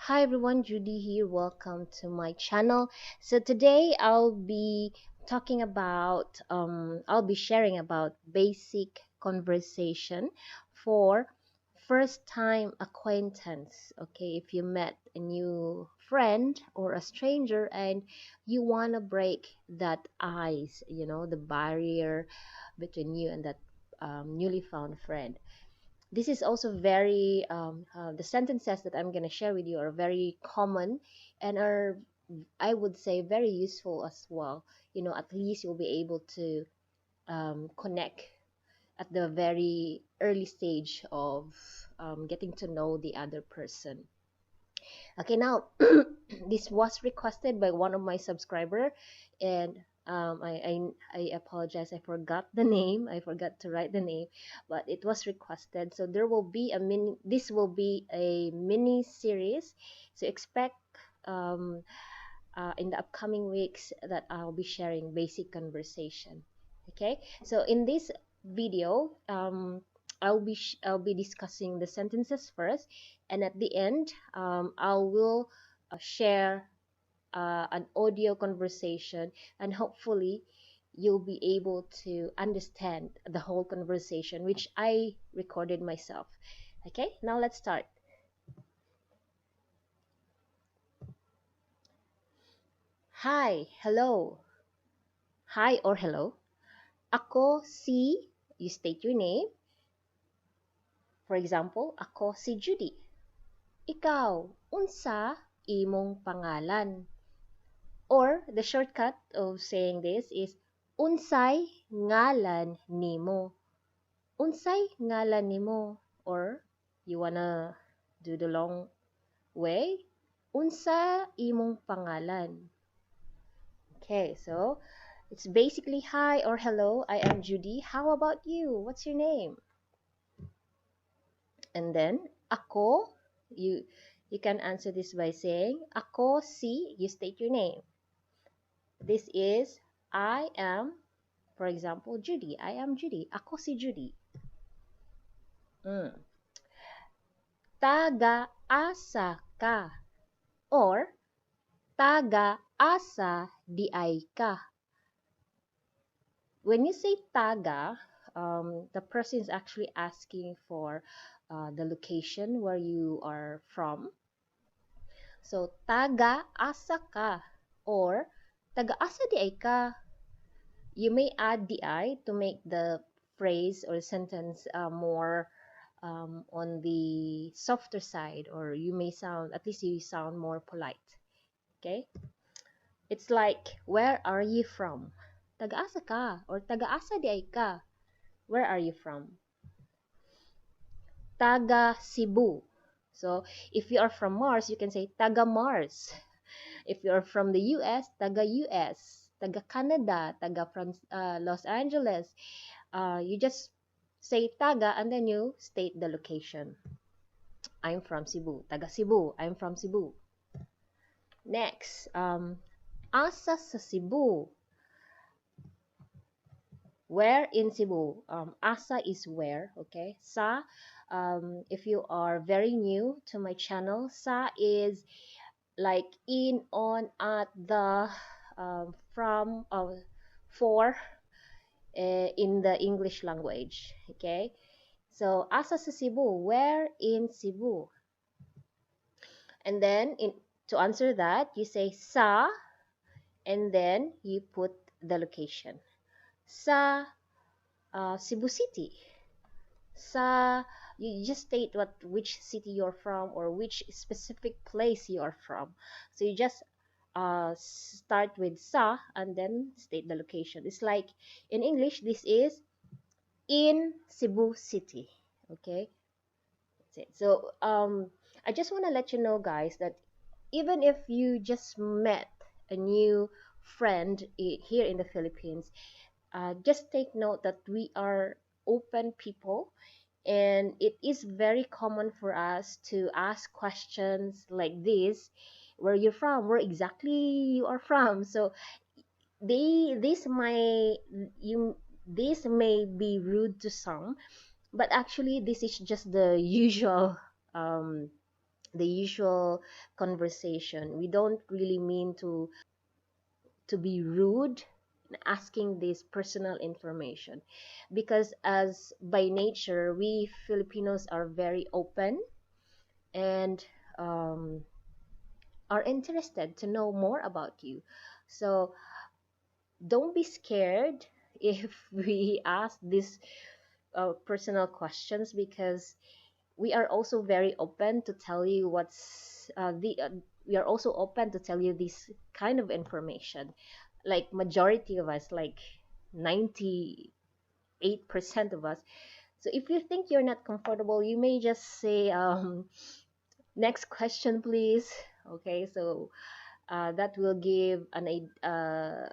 Hi everyone, Judy here. Welcome to my channel. So today I'll be sharing about basic conversation for first time acquaintance. Okay, if you met a new friend or a stranger and you want to break that ice, the barrier between you and that newly found friend. This is also very the sentences that I'm going to share with you are very common and are, I would say, very useful as well. At least you'll be able to connect at the very early stage of getting to know the other person. Okay, now this was requested by one of my subscriber, and I apologize. I forgot the name. I forgot to write the name, but it was requested. So there will be a mini. This will be a mini series. So expect in the upcoming weeks that I'll be sharing basic conversation. Okay, so in this video, I'll be discussing the sentences first, and at the end, I will share an audio conversation, and hopefully, you'll be able to understand the whole conversation, which I recorded myself. Okay, now let's start. Hi, hello. Hi or hello. Ako si, you state your name. For example, ako si Judy. Ikaw, unsa imong pangalan? Or the shortcut of saying this is unsay ngalan nimo. Unsay ngalan nimo? Or you wanna do the long way? Unsa imong pangalan? Okay, so it's basically hi or hello, I am Judy. How about you? What's your name? And then ako, you can answer this by saying ako si, you state your name. This is I am, for example, Judy. I am Judy. Ako si Judy. Taga-asa ka or taga-asa di ay ka. When you say taga, the person is actually asking for the location where you are from. So, taga-asa ka or taga-asa di ay ka. You may add the I to make the phrase or sentence more on the softer side, or you may sound, at least you sound more polite. Okay? It's like, where are you from? Taga-asa ka or taga-asa di ay ka. Where are you from? Taga Cebu. So, if you are from Mars, you can say taga Mars. If you are from the US, taga US. Taga Canada, taga from Los Angeles. You just say taga and then you state the location. I'm from Cebu. Taga Cebu. I'm from Cebu. Next, asa sa Cebu. Where in Cebu? Asa is where, okay? Sa, if you are very new to my channel, sa is like in, on, at, the, from, for, in the English language, okay? So, asa sa Cebu, where in Cebu? And then, to answer that, you say sa, and then you put the location. Sa Cebu City. Sa, you just state which city you're from or which specific place you are from. So you just start with sa and then state the location. It's like in English, this is in Cebu City. Okay, that's it. So I just want to let you know, guys, that even if you just met a new friend here in the Philippines, just take note that we are open people, and it is very common for us to ask questions like this: where you're from, where exactly you are from. So they this may be rude to some, but actually this is just the usual the usual conversation. We don't really mean to be rude in asking this personal information, because as by nature we Filipinos are very open and um, are interested to know more about you. So don't be scared if we ask these personal questions, because we are also very open to tell you what's the we are also open to tell you this kind of information. Like majority of us, like 98% of us. So if you think you're not comfortable, you may just say, next question please. Okay, so that will give a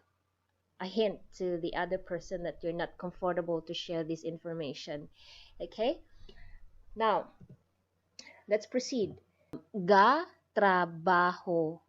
hint to the other person that you're not comfortable to share this information. Okay, now let's proceed. Ga trabaho